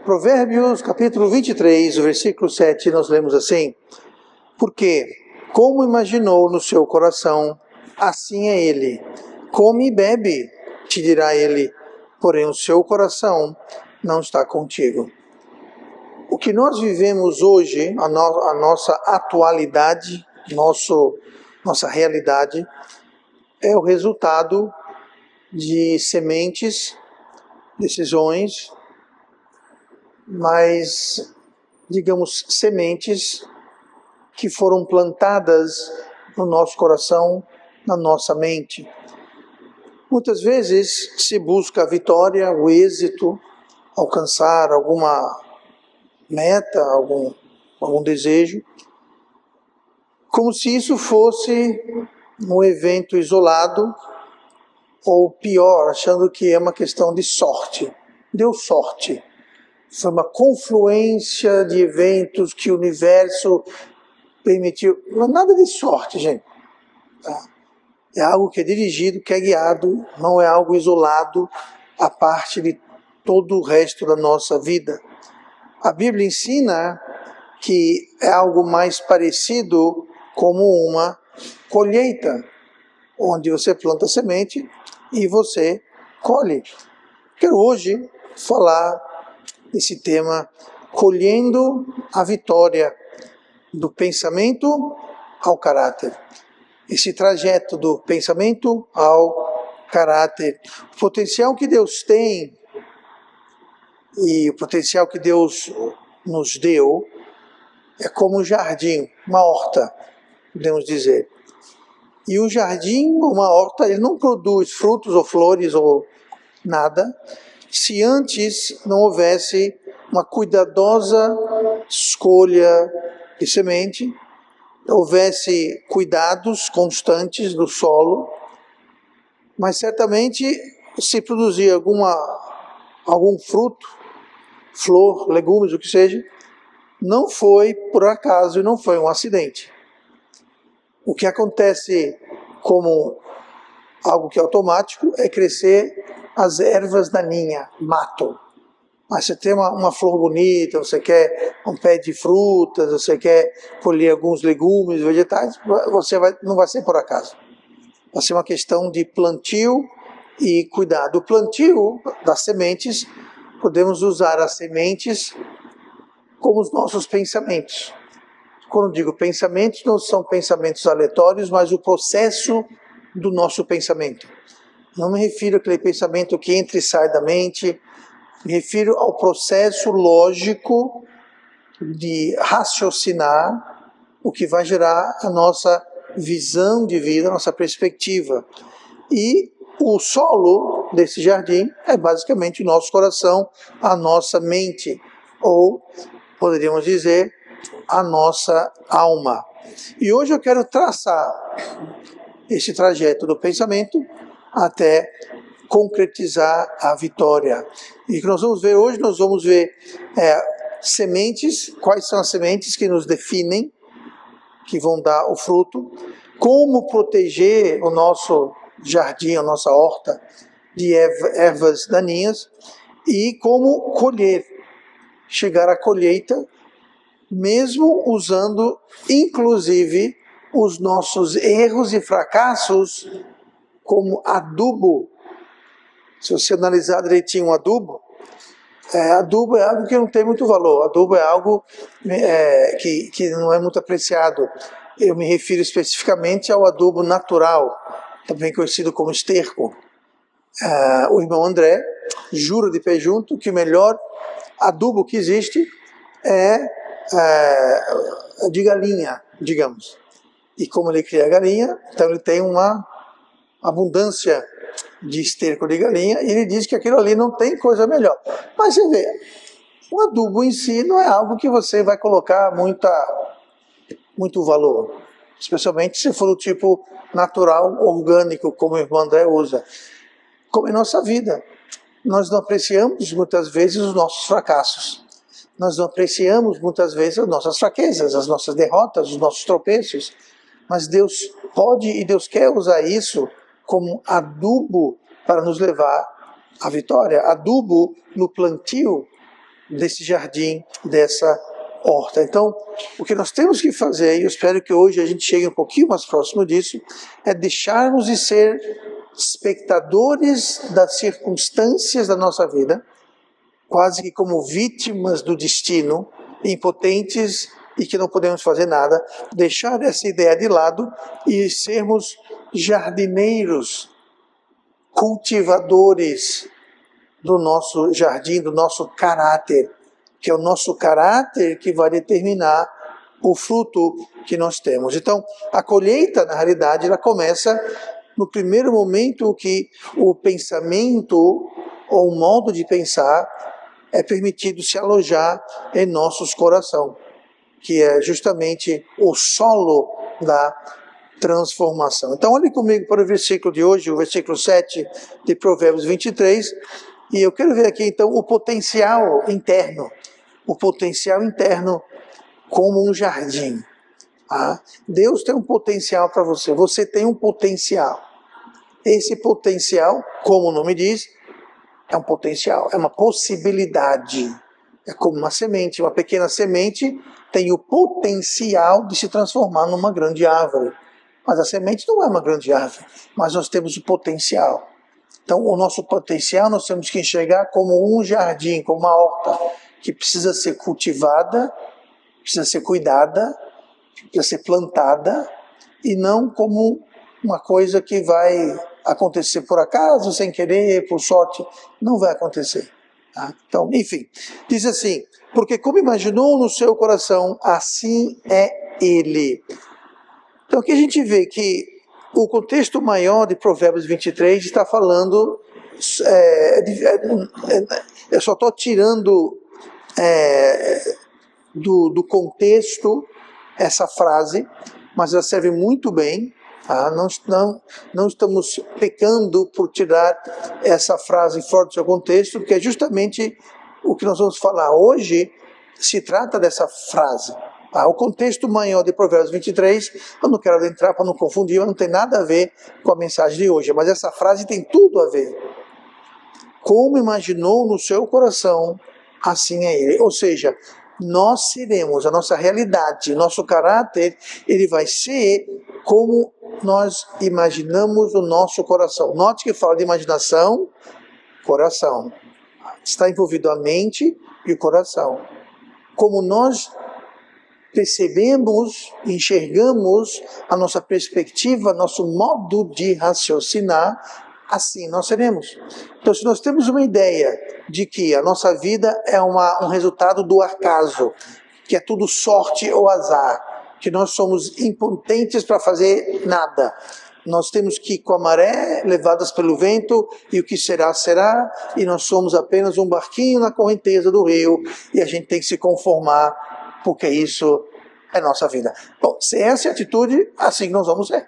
Provérbios capítulo 23, versículo 7, nós lemos assim: porque, como imaginou no seu coração, assim é ele. Come e bebe, te dirá ele, porém o seu coração não está contigo. O que nós vivemos hoje, a nossa atualidade, nossa realidade, é o resultado de sementes, decisões, mas, digamos, sementes que foram plantadas no nosso coração, na nossa mente. Muitas vezes se busca a vitória, o êxito, alcançar alguma meta, algum desejo, como se isso fosse um evento isolado, ou pior, achando que é uma questão de sorte. Deu sorte. Foi uma confluência de eventos que o universo permitiu. Não é nada de sorte, gente. Tá? É algo que é dirigido, que é guiado, não é algo isolado à parte de todo o resto da nossa vida. A Bíblia ensina que é algo mais parecido como uma colheita, onde você planta semente e você colhe. Quero hoje falar desse tema, colhendo a vitória do pensamento ao caráter. Esse trajeto do pensamento ao caráter. O potencial que Deus tem e o potencial que Deus nos deu é como um jardim, uma horta, podemos dizer. E um jardim, uma horta, ele não produz frutos ou flores ou nada, se antes não houvesse uma cuidadosa escolha de semente, houvesse cuidados constantes do solo, mas certamente se produzir algum fruto, flor, legumes, o que seja, não foi por acaso e não foi um acidente. O que acontece como algo que é automático é crescer as ervas daninhas, mato. Mas você tem uma flor bonita, você quer um pé de frutas, você quer colher alguns legumes, vegetais, não vai ser por acaso. Vai ser uma questão de plantio e cuidado. O plantio das sementes, podemos usar as sementes como os nossos pensamentos. Quando digo pensamentos, não são pensamentos aleatórios, mas o processo do nosso pensamento. Não me refiro àquele pensamento que entra e sai da mente, me refiro ao processo lógico de raciocinar o que vai gerar a nossa visão de vida, a nossa perspectiva. E o solo desse jardim é basicamente o nosso coração, a nossa mente, ou poderíamos dizer, a nossa alma. E hoje eu quero traçar esse trajeto do pensamento até concretizar a vitória. E o que nós vamos ver hoje, nós vamos ver sementes, quais são as sementes que nos definem, que vão dar o fruto, como proteger o nosso jardim, a nossa horta de ervas daninhas e como colher, chegar à colheita, mesmo usando inclusive os nossos erros e fracassos como adubo. Se você analisar direitinho o adubo, adubo é algo que não tem muito valor, adubo é algo que não é muito apreciado. Eu me refiro especificamente ao adubo natural, também conhecido como esterco. O irmão André jura de pé junto que o melhor adubo que existe é de galinha, digamos. E como ele cria galinha, então ele tem uma abundância de esterco de galinha, e ele diz que aquilo ali não tem coisa melhor. Mas você vê, o adubo em si não é algo que você vai colocar muito valor, especialmente se for do tipo natural, orgânico, como o irmão André usa. Como em nossa vida, nós não apreciamos muitas vezes os nossos fracassos, nós não apreciamos muitas vezes as nossas fraquezas, as nossas derrotas, os nossos tropeços, mas Deus pode e Deus quer usar isso como adubo para nos levar à vitória, adubo no plantio desse jardim, dessa horta. Então, o que nós temos que fazer, e eu espero que hoje a gente chegue um pouquinho mais próximo disso, é deixarmos de ser espectadores das circunstâncias da nossa vida, quase que como vítimas do destino, impotentes e que não podemos fazer nada, deixar essa ideia de lado e sermos jardineiros, cultivadores do nosso jardim, do nosso caráter, que é o nosso caráter que vai determinar o fruto que nós temos. Então, a colheita, na realidade, ela começa no primeiro momento que o pensamento ou o modo de pensar é permitido se alojar em nossos corações, que é justamente o solo da transformação. Então, olhe comigo para o versículo de hoje, o versículo 7 de Provérbios 23, e eu quero ver aqui, então, o potencial interno como um jardim. Ah, Deus tem um potencial para você, você tem um potencial. Esse potencial, como o nome diz, é um potencial, é uma possibilidade. É como uma semente, uma pequena semente tem o potencial de se transformar numa grande árvore. Mas a semente não é uma grande árvore, mas nós temos o potencial. Então, o nosso potencial nós temos que enxergar como um jardim, como uma horta, que precisa ser cultivada, precisa ser cuidada, precisa ser plantada, e não como uma coisa que vai acontecer por acaso, sem querer, por sorte. Não vai acontecer. Tá? Então, enfim, diz assim, porque como imaginou no seu coração, assim é ele. Então aqui a gente vê que o contexto maior de Provérbios 23 está falando, eu só estou tirando do contexto essa frase, mas ela serve muito bem. Tá? Não estamos pecando por tirar essa frase fora do seu contexto, porque é justamente o que nós vamos falar hoje, se trata dessa frase. O contexto maior de Provérbios 23, eu não quero adentrar para não confundir, não tem nada a ver com a mensagem de hoje, mas essa frase tem tudo a ver. Como imaginou no seu coração, assim é ele. Ou seja, nós seremos, a nossa realidade, nosso caráter, ele vai ser como nós imaginamos o nosso coração. Note que fala de imaginação, coração. Está envolvido a mente e o coração. Como nós percebemos, enxergamos a nossa perspectiva, nosso modo de raciocinar, assim nós seremos. Então, se nós temos uma ideia de que a nossa vida é um resultado do acaso, que é tudo sorte ou azar, que nós somos impotentes para fazer nada, nós temos que ir com a maré, levadas pelo vento, e o que será, será, e nós somos apenas um barquinho na correnteza do rio, e a gente tem que se conformar, porque isso é nossa vida. Bom, se essa é a atitude, assim nós vamos ser.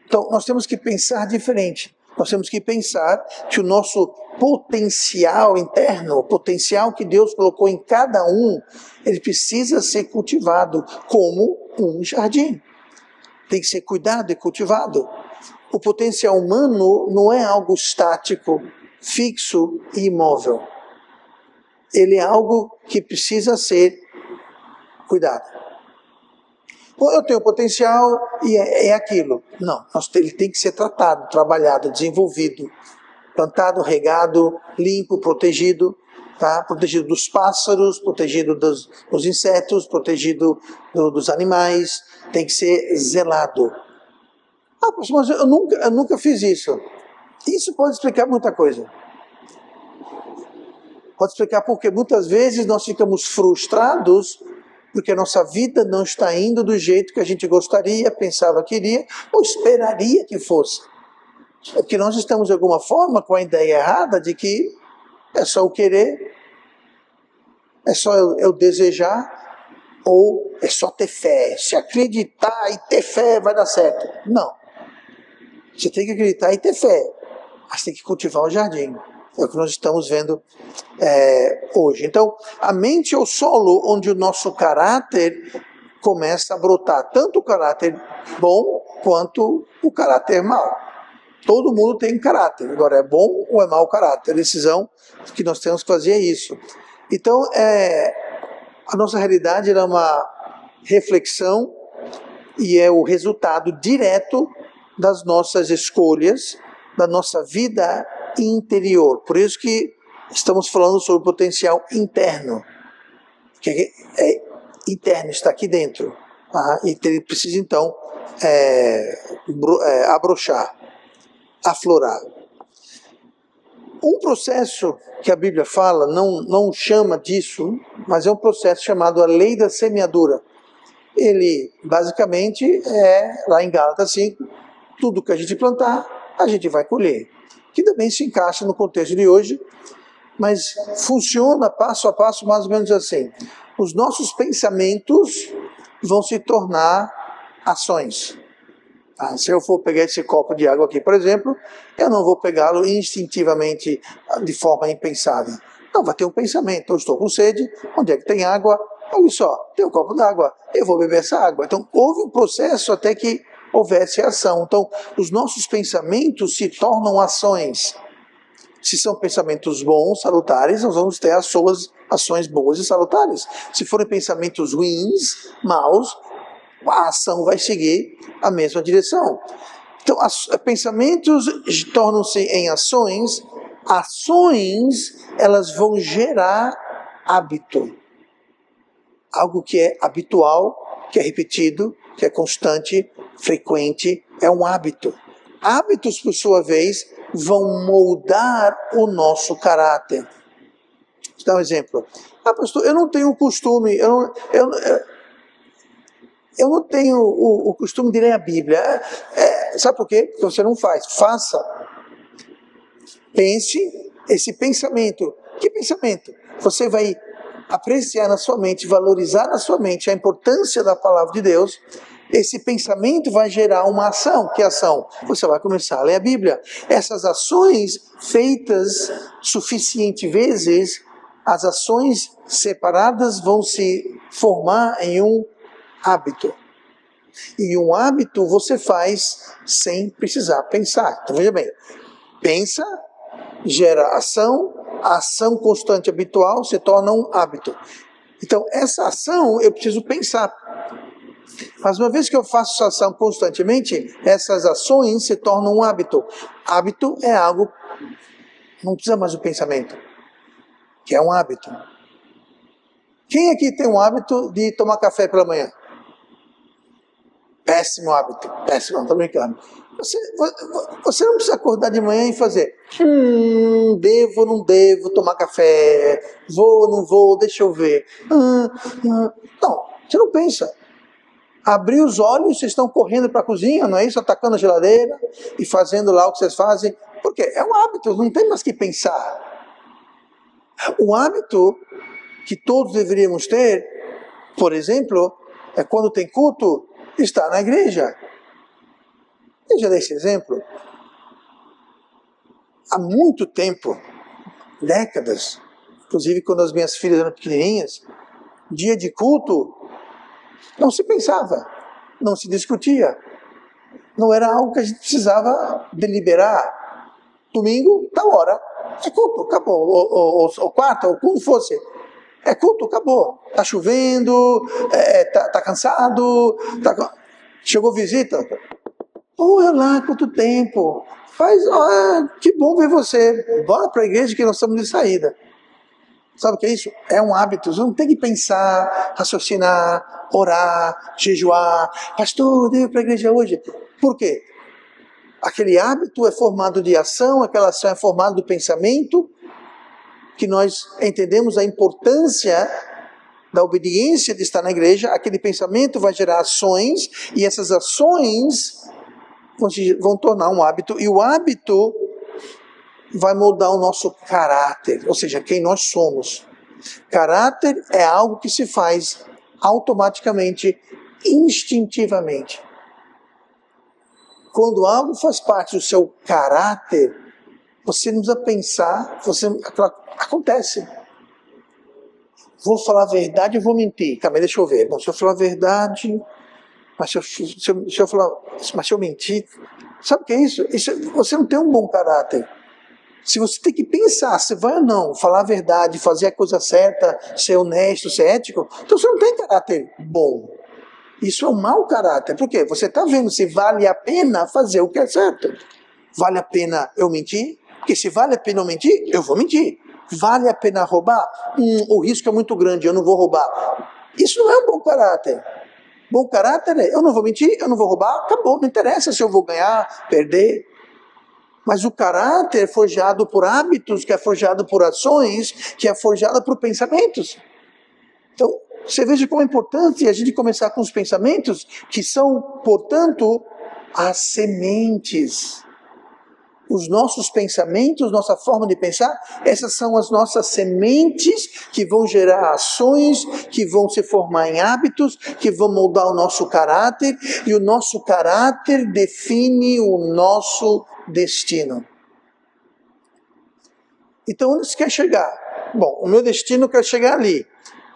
Então, nós temos que pensar diferente. Nós temos que pensar que o nosso potencial interno, o potencial que Deus colocou em cada um, ele precisa ser cultivado como um jardim. Tem que ser cuidado e cultivado. O potencial humano não é algo estático, fixo e imóvel. Ele é algo que precisa ser cuidado. Eu tenho potencial e é aquilo. Não, ele tem que ser tratado, trabalhado, desenvolvido, plantado, regado, limpo, protegido, tá? Protegido dos pássaros, protegido dos insetos, protegido dos animais, tem que ser zelado. Mas eu nunca fiz isso. Isso pode explicar muita coisa. Pode explicar porque muitas vezes nós ficamos frustrados porque a nossa vida não está indo do jeito que a gente gostaria, pensava que iria, ou esperaria que fosse. É porque nós estamos, de alguma forma, com a ideia errada de que é só eu querer, é só eu desejar, ou é só ter fé. Se acreditar e ter fé vai dar certo. Não. Você tem que acreditar e ter fé, mas tem que cultivar o jardim. É o que nós estamos vendo hoje. Então, a mente é o solo onde o nosso caráter começa a brotar tanto o caráter bom quanto o caráter mau. Todo mundo tem caráter, agora é bom ou é mau caráter? A decisão que nós temos que fazer é isso. Então, a nossa realidade é uma reflexão e é o resultado direto das nossas escolhas, da nossa vida interior. Por isso que estamos falando sobre o potencial interno, que é interno, está aqui dentro. E ele precisa então abrochar, aflorar. Um processo que a Bíblia fala, não chama disso, mas é um processo chamado a lei da semeadura. Ele, basicamente, lá em Gálatas 5, tudo que a gente plantar, a gente vai colher. Que também se encaixa no contexto de hoje, mas funciona passo a passo mais ou menos assim. Os nossos pensamentos vão se tornar ações. Se eu for pegar esse copo de água aqui, por exemplo, eu não vou pegá-lo instintivamente, de forma impensável. Não, vai ter um pensamento. Eu estou com sede, onde é que tem água? Olha só, tem um copo d'água, eu vou beber essa água. Então, houve um processo até que houvesse ação. Então, os nossos pensamentos se tornam ações. Se são pensamentos bons, salutares, nós vamos ter ações boas e salutares. Se forem pensamentos ruins, maus, a ação vai seguir a mesma direção. Então, pensamentos tornam-se em ações, elas vão gerar hábito. Algo que é habitual, que é repetido, que é constante, frequente, é um hábito. Hábitos, por sua vez, vão moldar o nosso caráter. Vou dar um exemplo. Pastor, eu não tenho o costume, eu não tenho o costume de ler a Bíblia. Sabe por quê? Porque você não faz. Faça. Pense esse pensamento. Que pensamento? Você vai apreciar na sua mente, valorizar na sua mente a importância da palavra de Deus. Esse pensamento vai gerar uma ação. Que ação? Você vai começar a ler a Bíblia. Essas ações feitas suficiente vezes, as ações separadas vão se formar em um hábito. E um hábito você faz sem precisar pensar. Então veja bem, pensa, gera ação, a ação constante habitual se torna um hábito. Então essa ação eu preciso pensar. Mas uma vez que eu faço essa ação constantemente, essas ações se tornam um hábito. Hábito é algo, não precisa mais do pensamento, que é um hábito. Quem aqui tem um hábito de tomar café pela manhã? Péssimo hábito, péssimo, não estou brincando. Você não precisa acordar de manhã e fazer, devo, não devo tomar café, vou, não vou, deixa eu ver. Não, você não pensa. Abrir os olhos, vocês estão correndo para a cozinha, não é isso? Atacando a geladeira e fazendo lá o que vocês fazem. Porque é um hábito, não tem mais que pensar. O hábito que todos deveríamos ter, por exemplo, é quando tem culto, estar na igreja. Eu já dei esse exemplo. Há muito tempo, décadas, inclusive quando as minhas filhas eram pequenininhas, dia de culto, não se pensava, não se discutia. Não era algo que a gente precisava deliberar. Domingo, tal hora, é culto, acabou. Ou quarta, ou como fosse. É culto, acabou. Está chovendo, tá cansado, chegou visita. Olha lá, quanto tempo. Que bom ver você. Bora para a igreja que nós estamos de saída. Sabe o que é isso? É um hábito. Você não tem que pensar, raciocinar, orar, jejuar. Pastor, eu devo ir para a igreja hoje. Por quê? Aquele hábito é formado de ação, aquela ação é formada do pensamento, que nós entendemos a importância da obediência de estar na igreja. Aquele pensamento vai gerar ações, e essas ações vão tornar um hábito, e o hábito vai moldar o nosso caráter, ou seja, quem nós somos. Caráter é algo que se faz automaticamente, instintivamente. Quando algo faz parte do seu caráter, você não precisa pensar, acontece. vou falar a verdade ou vou mentir? Calma, deixa eu ver. Bom, se eu falar a verdade, mas se eu mentir, sabe o que é isso? Você não tem um bom caráter. Se você tem que pensar se vai ou não falar a verdade, fazer a coisa certa, ser honesto, ser ético, então você não tem caráter bom. Isso é um mau caráter. Por quê? Você está vendo se vale a pena fazer o que é certo. Vale a pena eu mentir? Porque se vale a pena eu mentir, eu vou mentir. Vale a pena roubar? O risco é muito grande, eu não vou roubar. Isso não é um bom caráter. Bom caráter é, eu não vou mentir, eu não vou roubar, acabou, não interessa se eu vou ganhar, perder. Mas o caráter é forjado por hábitos, que é forjado por ações, que é forjado por pensamentos. Então, você veja como é importante a gente começar com os pensamentos, que são, portanto, as sementes. Os nossos pensamentos, nossa forma de pensar, essas são as nossas sementes que vão gerar ações, que vão se formar em hábitos, que vão moldar o nosso caráter, e o nosso caráter define o nosso destino. Então, onde você quer chegar? Bom, o meu destino quer chegar ali.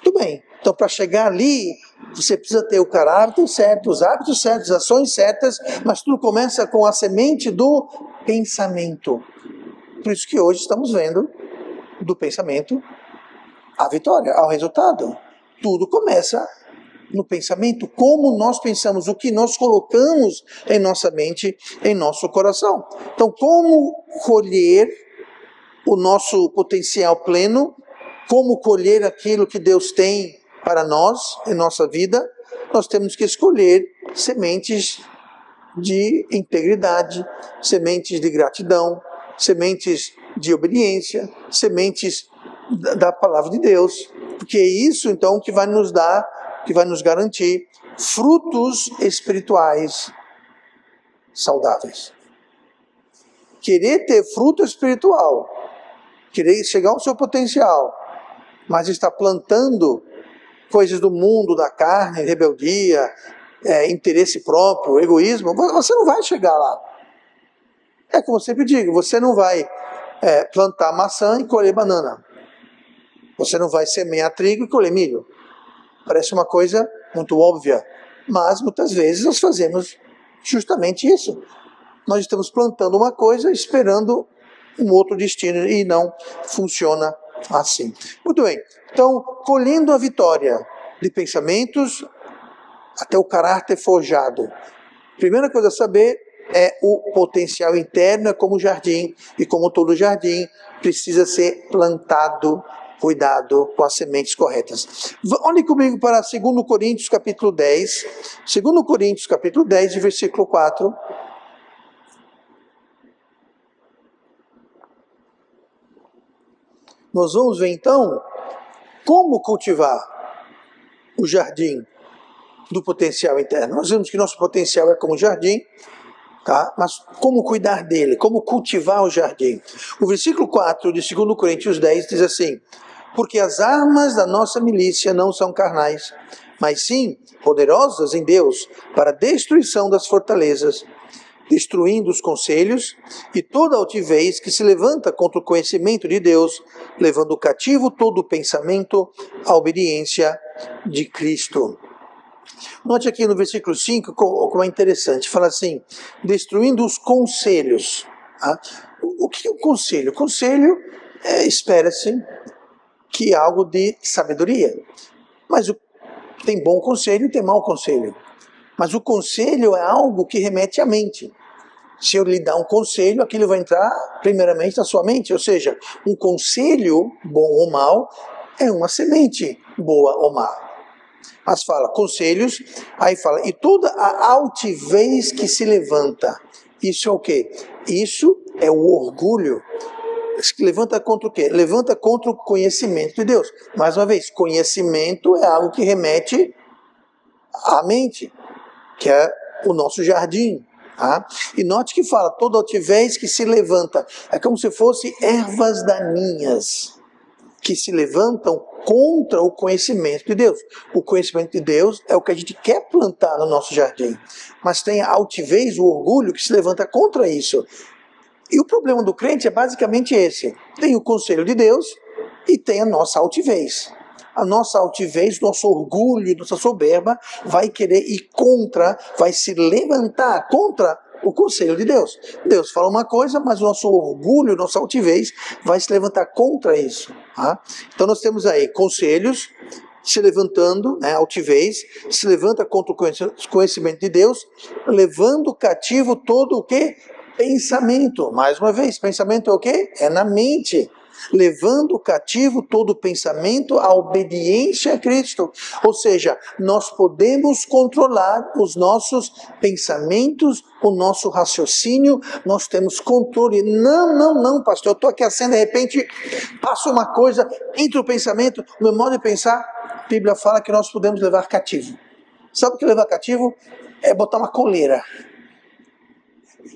Tudo bem. Então, para chegar ali, você precisa ter o caráter certo, os hábitos certos, as ações certas, mas tudo começa com a semente do pensamento. Por isso que hoje estamos vendo do pensamento a vitória, ao resultado. Tudo começa no pensamento, como nós pensamos, o que nós colocamos em nossa mente, em nosso coração. Então, como colher o nosso potencial pleno, como colher aquilo que Deus tem para nós, em nossa vida, nós temos que escolher sementes de integridade, sementes de gratidão, sementes de obediência, sementes da palavra de Deus, porque é isso então que vai nos dar, que vai nos garantir frutos espirituais saudáveis. Querer ter fruto espiritual, querer chegar ao seu potencial, mas está plantando coisas do mundo, da carne, rebeldia, interesse próprio, egoísmo, você não vai chegar lá. É como eu sempre digo, você não vai plantar maçã e colher banana. Você não vai semear trigo e colher milho. Parece uma coisa muito óbvia, mas muitas vezes nós fazemos justamente isso. Nós estamos plantando uma coisa esperando um outro destino e não funciona assim. Muito bem, então, colhendo a vitória de pensamentos até o caráter forjado. Primeira coisa a saber é o potencial interno, é como o jardim, e como todo jardim, precisa ser plantado, cuidado com as sementes corretas. Olhe comigo para 2 Coríntios capítulo 10, 2 Coríntios capítulo 10, versículo 4. Nós vamos ver então como cultivar o jardim do potencial interno. Nós vimos que nosso potencial é como um jardim, tá? Mas como cuidar dele, como cultivar o jardim? O versículo 4 de 2 Coríntios 10 diz assim: porque as armas da nossa milícia não são carnais, mas sim poderosas em Deus para a destruição das fortalezas, destruindo os conselhos e toda altivez que se levanta contra o conhecimento de Deus, levando cativo todo o pensamento à obediência de Cristo. Note aqui no versículo 5 como é interessante, fala assim, destruindo os conselhos. Tá? O que é o conselho? O conselho espera-se que é algo de sabedoria, mas tem bom conselho e tem mau conselho. Mas o conselho é algo que remete à mente. Se eu lhe dar um conselho, aquilo vai entrar primeiramente na sua mente. Ou seja, um conselho, bom ou mau, é uma semente, boa ou má. Mas fala conselhos, aí fala, e toda a altivez que se levanta. Isso é o quê? Isso é o orgulho. Levanta contra o quê? Levanta contra o conhecimento de Deus. Mais uma vez, conhecimento é algo que remete à mente, que é o nosso jardim. Tá? E note que fala, toda altivez que se levanta, é como se fossem ervas daninhas, que se levantam contra o conhecimento de Deus. O conhecimento de Deus é o que a gente quer plantar no nosso jardim, mas tem a altivez, o orgulho que se levanta contra isso. E o problema do crente é basicamente esse, tem o conselho de Deus e tem a nossa altivez. a nossa altivez, nosso orgulho, nossa soberba vai querer ir contra, vai se levantar contra o conselho de Deus. Deus fala uma coisa, mas o nosso orgulho, nossa altivez vai se levantar contra isso. Tá? Então nós temos aí conselhos se levantando, né, altivez, se levanta contra o conhecimento de Deus, levando cativo todo o que? Pensamento. Mais uma vez, pensamento é o quê? É na mente. Levando cativo todo pensamento à obediência a Cristo. Ou seja, nós podemos controlar os nossos pensamentos, o nosso raciocínio, nós temos controle. Não, pastor, eu estou aqui assim, de repente passa uma coisa, entra o pensamento, o meu modo de pensar, a Bíblia fala que nós podemos levar cativo. Sabe o que levar cativo? É botar uma coleira.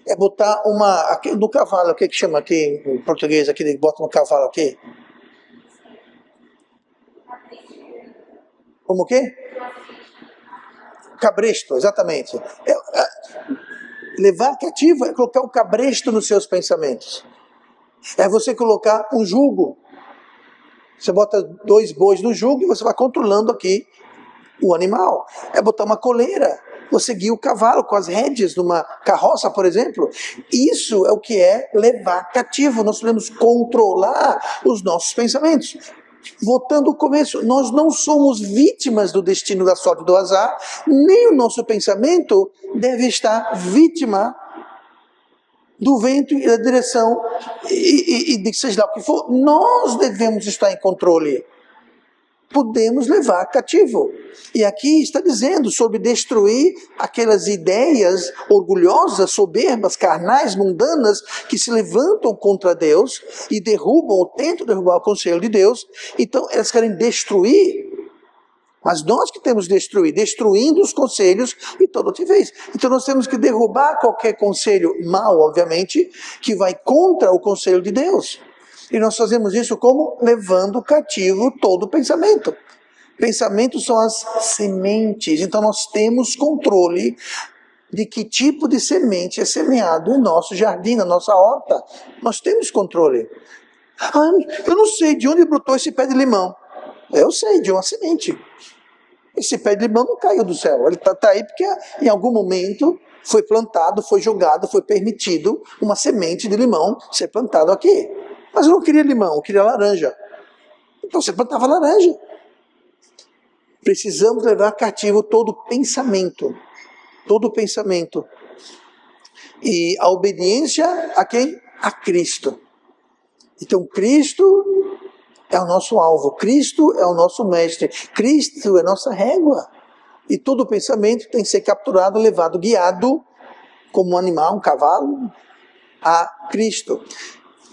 É botar uma... No cavalo, o que chama aqui em português, aqui, bota no cavalo aqui? Como o quê? Cabresto, exatamente. Levar cativo é colocar um cabresto nos seus pensamentos. É você colocar um jugo. Você bota 2 bois no jugo e você vai controlando aqui o animal. É botar uma coleira. Você guia o cavalo com as rédeas numa carroça, por exemplo. Isso é o que é levar cativo. Nós podemos controlar os nossos pensamentos. Voltando ao começo, nós não somos vítimas do destino, da sorte, do azar, nem o nosso pensamento deve estar vítima do vento e da direção, e de seja lá o que for. Nós devemos estar em controle. Podemos levar cativo. E aqui está dizendo sobre destruir aquelas ideias orgulhosas, soberbas, carnais, mundanas, que se levantam contra Deus e derrubam ou tentam derrubar o conselho de Deus. Então elas querem destruir. Mas nós que temos que destruir, destruindo os conselhos e toda altivez. Então nós temos que derrubar qualquer conselho mau, obviamente, que vai contra o conselho de Deus. E nós fazemos isso como? Levando cativo todo pensamento. Pensamentos são as sementes. Então nós temos controle de que tipo de semente é semeado em nosso jardim, na nossa horta. Nós temos controle. Eu não sei de onde brotou esse pé de limão. Eu sei, de uma semente. Esse pé de limão não caiu do céu. Ele está aí porque em algum momento foi plantado, foi jogado, foi permitido uma semente de limão ser plantado aqui. Mas eu não queria limão, eu queria laranja. Então você plantava laranja. Precisamos levar cativo todo pensamento. Todo pensamento. E a obediência a quem? A Cristo. Então Cristo é o nosso alvo. Cristo é o nosso mestre. Cristo é a nossa régua. E todo pensamento tem que ser capturado, levado, guiado, como um animal, um cavalo, a Cristo.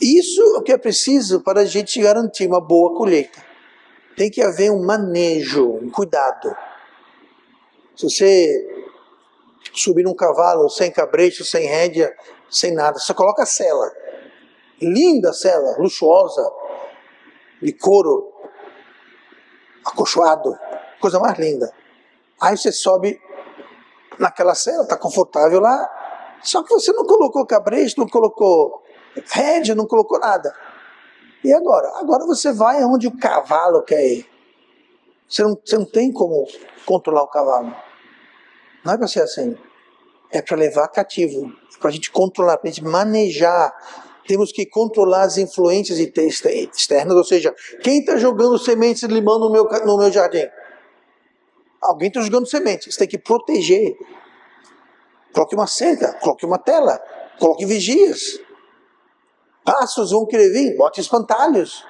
Isso é o que é preciso para a gente garantir uma boa colheita. Tem que haver um manejo, um cuidado. Se você subir num cavalo sem cabresto, sem rédea, sem nada, você coloca a sela. Linda sela, luxuosa, de couro, acolchoado, coisa mais linda. Aí você sobe naquela sela, está confortável lá, só que você não colocou cabresto, não colocou rédea, não colocou nada. E agora? Agora você vai onde o cavalo quer ir. Você não tem como controlar o cavalo. Não é para ser assim. É para levar cativo, é para a gente controlar, para a gente manejar. Temos que controlar as influências externas, ou seja, quem está jogando sementes de limão no meu jardim? Alguém está jogando sementes, você tem que proteger. Coloque uma cerca, coloque uma tela, coloque vigias. Pássaros vão querer vir, bote espantalhos.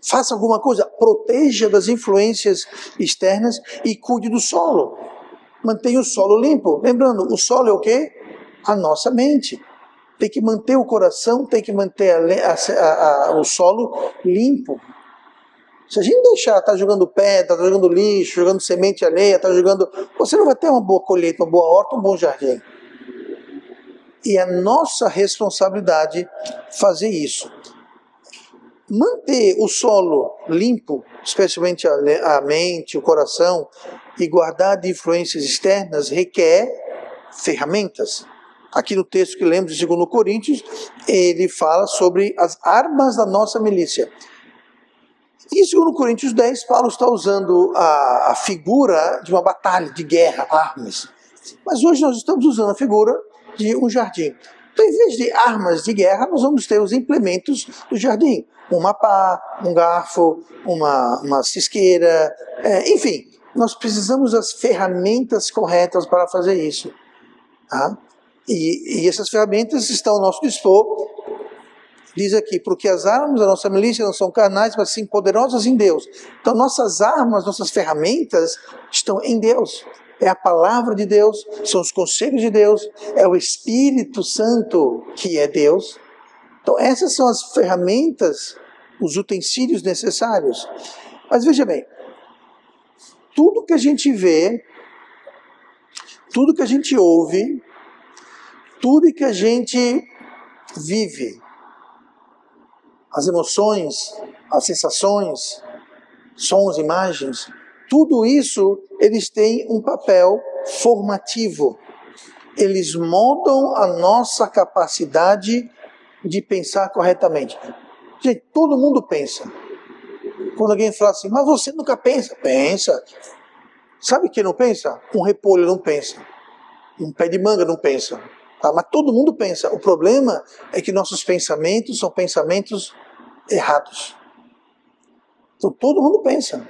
Faça alguma coisa, proteja das influências externas e cuide do solo. Mantenha o solo limpo. Lembrando, o solo é o quê? A nossa mente. Tem que manter o coração, tem que manter o solo limpo. Se a gente deixar, tá jogando pedra, tá jogando lixo, jogando semente alheia, tá jogando... Você não vai ter uma boa colheita, uma boa horta, um bom jardim. E é nossa responsabilidade fazer isso. Manter o solo limpo, especialmente a mente, o coração, e guardar de influências externas, requer ferramentas. Aqui no texto que lemos de 2 Coríntios, ele fala sobre as armas da nossa milícia. E em 2 Coríntios 10, Paulo está usando a figura de uma batalha, de guerra, armas. Mas hoje nós estamos usando a figura de um jardim. Então, em vez de armas de guerra, nós vamos ter os implementos do jardim. Uma pá, um garfo, uma cisqueira, enfim. Nós precisamos das ferramentas corretas para fazer isso. Tá? E essas ferramentas estão ao nosso dispor. Diz aqui, porque as armas da nossa milícia não são carnais, mas sim poderosas em Deus. Então nossas armas, nossas ferramentas estão em Deus. É a palavra de Deus, são os conselhos de Deus, é o Espírito Santo que é Deus. Então essas são as ferramentas, os utensílios necessários. Mas veja bem, tudo que a gente vê, tudo que a gente ouve, tudo que a gente vive, as emoções, as sensações, sons, imagens, tudo isso, eles têm um papel formativo. Eles moldam a nossa capacidade de pensar corretamente. Gente, todo mundo pensa. Quando alguém fala assim, mas você nunca pensa? Pensa. Sabe quem não pensa? Um repolho não pensa. Um pé de manga não pensa. Tá? Mas todo mundo pensa. O problema é que nossos pensamentos são pensamentos errados. Então todo mundo pensa.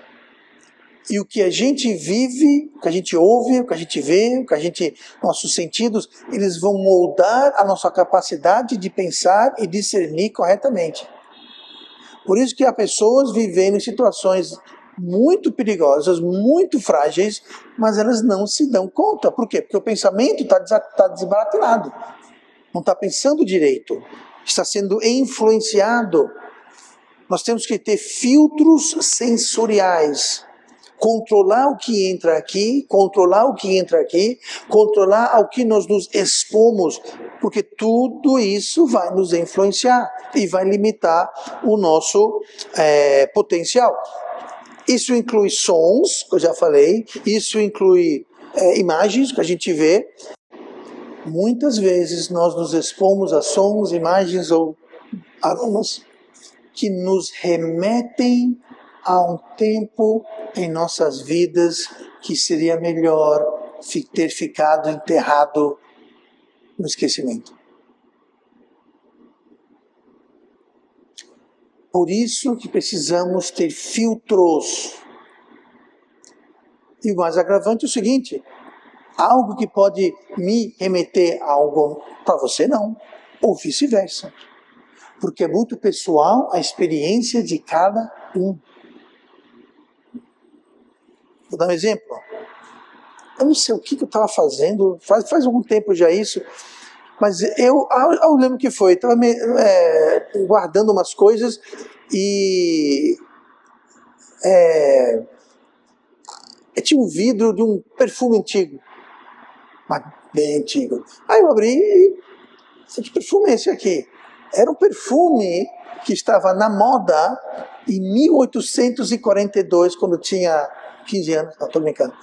E o que a gente vive, o que a gente ouve, o que a gente vê, nossos sentidos, eles vão moldar a nossa capacidade de pensar e discernir corretamente. Por isso que há pessoas vivendo em situações muito perigosas, muito frágeis, mas elas não se dão conta. Por quê? Porque o pensamento está desbaratinado. Não está pensando direito. Está sendo influenciado. Nós temos que ter filtros sensoriais. Controlar o que entra aqui, controlar o que entra aqui, controlar ao que nós nos expomos, porque tudo isso vai nos influenciar e vai limitar o nosso potencial. Isso inclui sons, que eu já falei, isso inclui imagens que a gente vê. Muitas vezes nós nos expomos a sons, imagens ou aromas que nos remetem a um tempo em nossas vidas que seria melhor ter ficado enterrado no esquecimento. Por isso que precisamos ter filtros. E o mais agravante é o seguinte, algo que pode me remeter a algo para você não, ou vice-versa. Porque é muito pessoal a experiência de cada um. Vou dar um exemplo. Eu não sei o que eu estava fazendo, faz algum tempo já isso, mas eu lembro que foi, estava guardando umas coisas e tinha um vidro de um perfume antigo, mas bem antigo. Aí eu abri e que perfume é esse aqui? Era um perfume que estava na moda em 1842, quando eu tinha 15 anos, não estou brincando.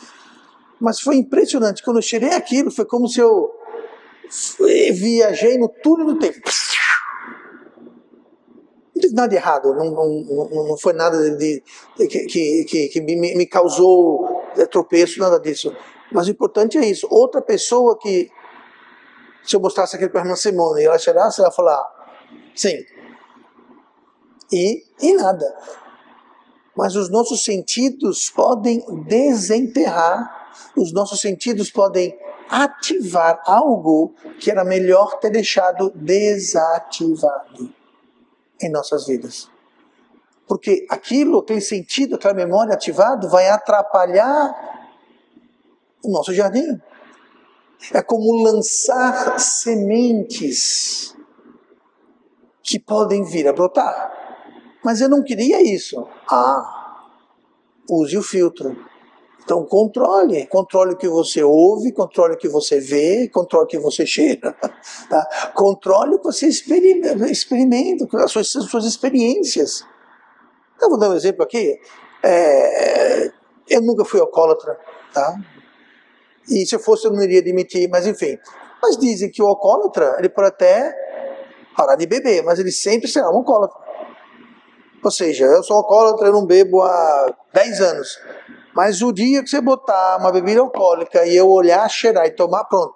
Mas foi impressionante, quando eu cheirei aquilo, foi como se eu viajei no túnel do tempo. Não teve nada de errado, não foi nada que me causou tropeço, nada disso. Mas o importante é isso, outra pessoa que, se eu mostrasse aquilo para a irmã Simone e ela cheirasse, ela ia falar, sim. E nada. Mas os nossos sentidos podem desenterrar, os nossos sentidos podem ativar algo que era melhor ter deixado desativado em nossas vidas. Porque aquele sentido, aquela memória ativada vai atrapalhar o nosso jardim. É como lançar sementes que podem vir a brotar. Mas eu não queria isso. Use o filtro. Então controle o que você ouve, controle o que você vê, controle o que você cheira. Tá? Controle o que você experimenta, as suas experiências. Eu vou dar um exemplo aqui. Eu nunca fui alcoólatra, tá? E se eu fosse eu não iria admitir, mas enfim. Mas dizem que o alcoólatra, ele pode até parar de beber, mas ele sempre será um alcoólatra. Ou seja, eu sou alcoólatra, eu não bebo há 10 anos. Mas o dia que você botar uma bebida alcoólica e eu olhar, cheirar e tomar, pronto.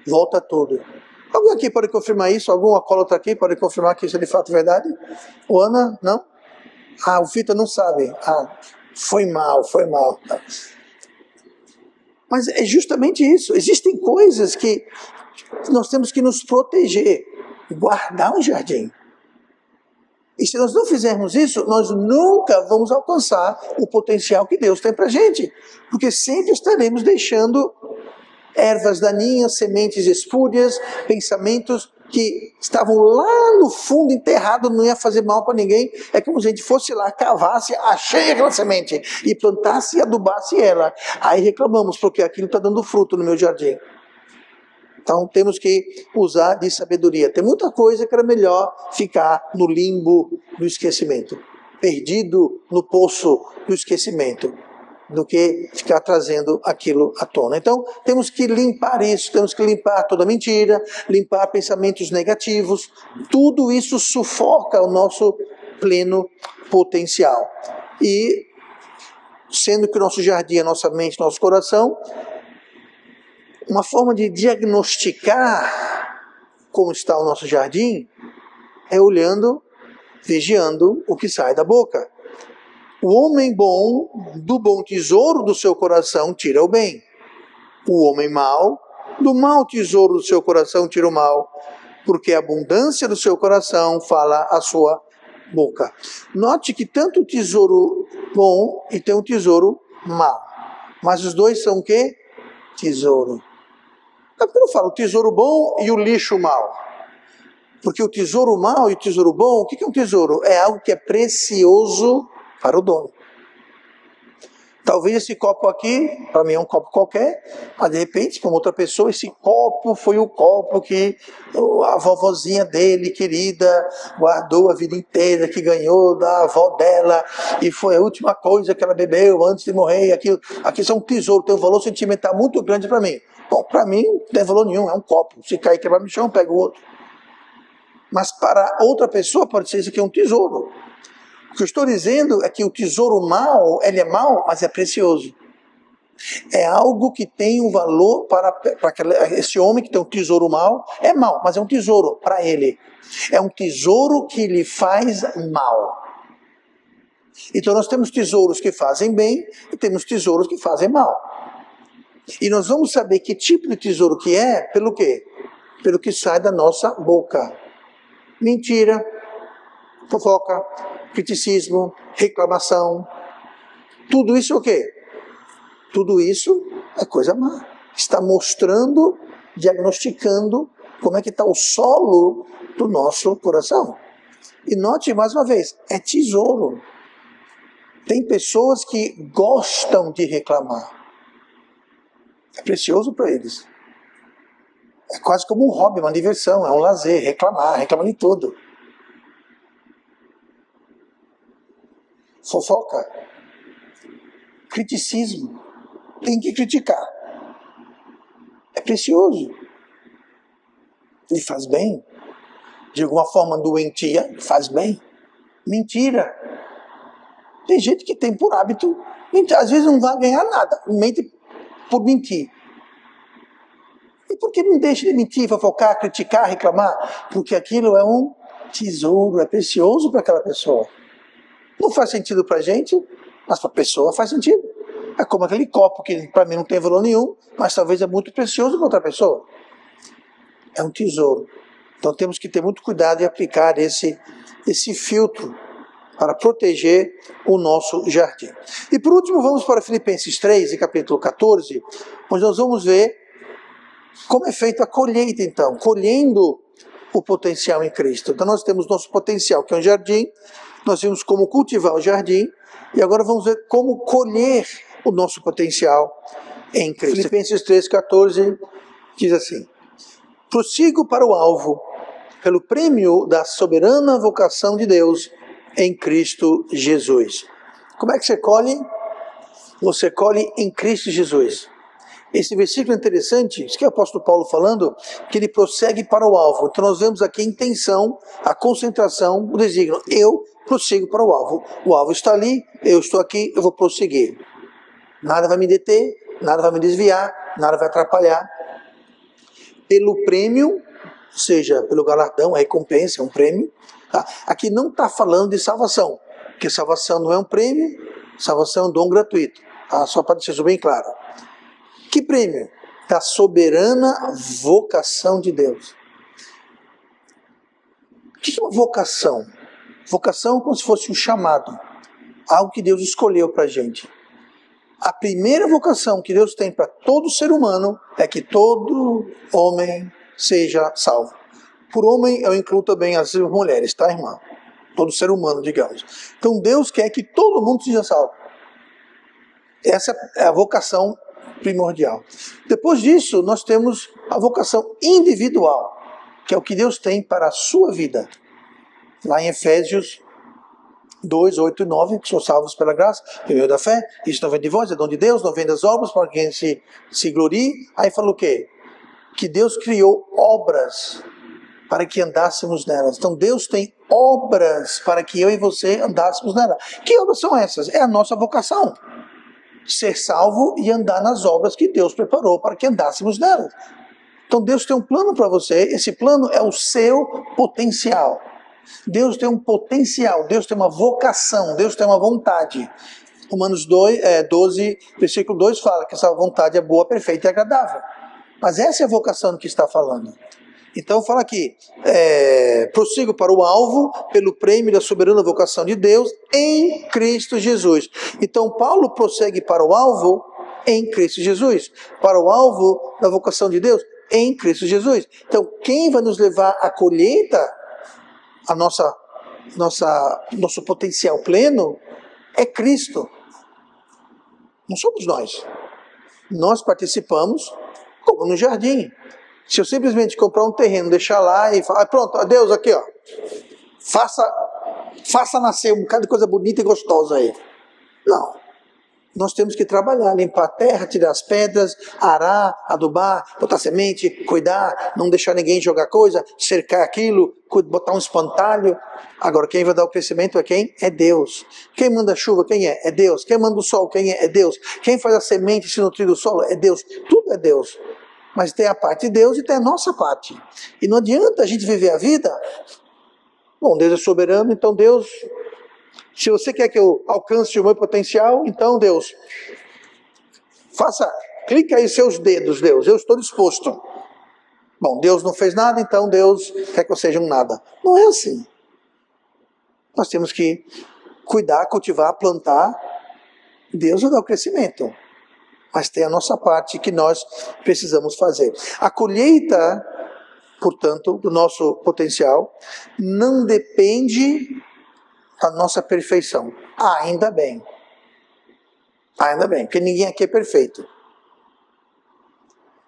Volta tudo. Alguém aqui pode confirmar isso? Algum alcoólatra aqui pode confirmar que isso é de fato verdade? O Ana, não? Ah, o Fita não sabe. Ah, foi mal. Mas é justamente isso. Existem coisas que nós temos que nos proteger. Guardar um jardim. E se nós não fizermos isso, nós nunca vamos alcançar o potencial que Deus tem pra gente. Porque sempre estaremos deixando ervas daninhas, sementes espúrias, pensamentos que estavam lá no fundo enterrados, não ia fazer mal para ninguém. É como se a gente fosse lá, cavasse, achei aquela semente e plantasse e adubasse ela. Aí reclamamos, porque aquilo está dando fruto no meu jardim. Então temos que usar de sabedoria. Tem muita coisa que era melhor ficar no limbo do esquecimento, perdido no poço do esquecimento, do que ficar trazendo aquilo à tona. Então temos que limpar isso, temos que limpar toda mentira, limpar pensamentos negativos. Tudo isso sufoca o nosso pleno potencial. E sendo que o nosso jardim é nossa mente, nosso coração, uma forma de diagnosticar como está o nosso jardim é olhando, vigiando o que sai da boca. O homem bom, do bom tesouro do seu coração, tira o bem. O homem mau, do mau tesouro do seu coração, tira o mal. Porque a abundância do seu coração fala a sua boca. Note que tanto o tesouro bom e tem o tesouro mau. Mas os dois são o quê? Tesouro. Por que eu falo o tesouro bom e o lixo mau? Porque o tesouro mau e o tesouro bom, o que é um tesouro? É algo que é precioso para o dono. Talvez esse copo aqui, para mim é um copo qualquer, mas de repente, para outra pessoa, esse copo foi o copo que a vovozinha dele, querida, guardou a vida inteira, que ganhou da avó dela, e foi a última coisa que ela bebeu antes de morrer. Aquilo é um tesouro, tem um valor sentimental muito grande para mim. Bom, para mim não tem valor nenhum, é um copo. Se cair quebrar no chão, pega o outro. Mas para outra pessoa pode ser isso aqui um tesouro. O que eu estou dizendo é que o tesouro mau, ele é mau, mas é precioso. É algo que tem um valor para esse homem que tem um tesouro mau, é mau, mas é um tesouro para ele. É um tesouro que lhe faz mal. Então nós temos tesouros que fazem bem e temos tesouros que fazem mal. E nós vamos saber que tipo de tesouro que é, pelo quê? Pelo que sai da nossa boca. Mentira, fofoca, criticismo, reclamação. Tudo isso é o quê? Tudo isso é coisa má. Está mostrando, diagnosticando como é que está o solo do nosso coração. E note mais uma vez, é tesouro. Tem pessoas que gostam de reclamar. É precioso para eles. É quase como um hobby, uma diversão, é um lazer, reclamar de tudo. Fofoca, criticismo, tem que criticar. É precioso. Ele faz bem. De alguma forma doentia, faz bem. Mentira. Tem gente que tem por hábito mentir. Às vezes não vai ganhar nada, mente por mentir. E por que não deixa de mentir, fofocar, criticar, reclamar? Porque aquilo é um tesouro, é precioso para aquela pessoa. Não faz sentido para a gente, mas para a pessoa faz sentido. É como aquele copo que para mim não tem valor nenhum, mas talvez é muito precioso para outra pessoa. É um tesouro. Então temos que ter muito cuidado em aplicar esse filtro para proteger o nosso jardim. E por último, vamos para Filipenses 3, em capítulo 14, onde nós vamos ver como é feita a colheita, então, colhendo o potencial em Cristo. Então nós temos nosso potencial, que é um jardim, nós vimos como cultivar o jardim, e agora vamos ver como colher o nosso potencial em Cristo. Filipenses 3,14 diz assim: prossigo para o alvo, pelo prêmio da soberana vocação de Deus em Cristo Jesus. Como é que você colhe? Você colhe em Cristo Jesus. Esse versículo é interessante, isso que é o apóstolo Paulo falando, que ele prossegue para o alvo. Então nós vemos aqui a intenção, a concentração, o desígnio. Eu prossigo para o alvo. O alvo está ali, eu estou aqui, eu vou prosseguir. Nada vai me deter, nada vai me desviar, nada vai atrapalhar. Pelo prêmio, ou seja, pelo galardão, a recompensa, é um prêmio. Tá? Aqui não está falando de salvação, porque salvação não é um prêmio, salvação é um dom gratuito. Tá? Só para deixar isso bem claro. Que prêmio? Da soberana vocação de Deus. O que é uma vocação? Vocação é como se fosse um chamado, algo que Deus escolheu para a gente. A primeira vocação que Deus tem para todo ser humano é que todo homem seja salvo. Por homem eu incluo também as mulheres, tá, irmã? Todo ser humano, digamos. Então Deus quer que todo mundo seja salvo. Essa é a vocação primordial. Depois disso, nós temos a vocação individual, que é o que Deus tem para a sua vida. Lá em Efésios 2, 8 e 9, que são salvos pela graça, por meio da fé, isso não vem de vós, é dom de Deus, não vem das obras, para quem se glorie. Aí falou o quê? Que Deus criou obras para que andássemos nelas. Então Deus tem obras para que eu e você andássemos nelas. Que obras são essas? É a nossa vocação. Ser salvo e andar nas obras que Deus preparou para que andássemos nelas. Então Deus tem um plano para você, esse plano é o seu potencial. Deus tem um potencial, Deus tem uma vocação, Deus tem uma vontade. Romanos 12, versículo 2 fala que essa vontade é boa, perfeita e agradável. Mas essa é a vocação que está falando. Então fala aqui, prossigo para o alvo, pelo prêmio da soberana vocação de Deus em Cristo Jesus. Então Paulo prossegue para o alvo em Cristo Jesus, para o alvo da vocação de Deus em Cristo Jesus. Então quem vai nos levar à colheita, a nosso potencial pleno, é Cristo. Não somos nós. Nós participamos como no jardim. Se eu simplesmente comprar um terreno, deixar lá e falar, pronto, Deus, aqui ó, faça nascer um bocado de coisa bonita e gostosa aí. Não. Nós temos que trabalhar, limpar a terra, tirar as pedras, arar, adubar, botar semente, cuidar, não deixar ninguém jogar coisa, cercar aquilo, botar um espantalho. Agora, quem vai dar o crescimento é quem? É Deus. Quem manda a chuva, quem é? É Deus. Quem manda o sol, quem é? É Deus. Quem faz a semente se nutrir do solo? É Deus. Tudo é Deus. Mas tem a parte de Deus e tem a nossa parte. E não adianta a gente viver a vida. Bom, Deus é soberano, então Deus... Se você quer que eu alcance o meu potencial, então Deus, clica aí seus dedos, Deus, eu estou disposto. Bom, Deus não fez nada, então Deus quer que eu seja um nada. Não é assim. Nós temos que cuidar, cultivar, plantar. Deus vai dar o crescimento. Mas tem a nossa parte que nós precisamos fazer. A colheita, portanto, do nosso potencial, não depende da nossa perfeição. Ainda bem. Ainda bem, porque ninguém aqui é perfeito.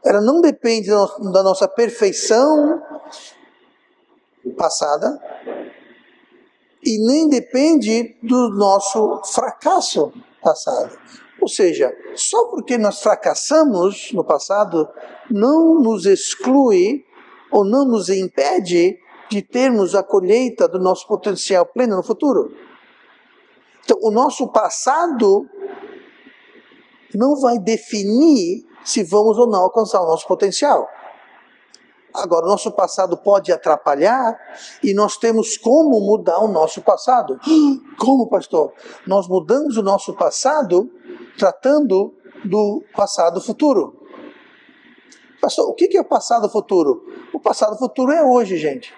Ela não depende da nossa perfeição passada e nem depende do nosso fracasso passado. Ou seja, só porque nós fracassamos no passado, não nos exclui ou não nos impede de termos a colheita do nosso potencial pleno no futuro. Então, o nosso passado não vai definir se vamos ou não alcançar o nosso potencial. Agora, o nosso passado pode atrapalhar e nós temos como mudar o nosso passado. Como, pastor? Nós mudamos o nosso passado tratando do passado futuro. Pastor, o que é o passado futuro? O passado futuro é hoje, gente.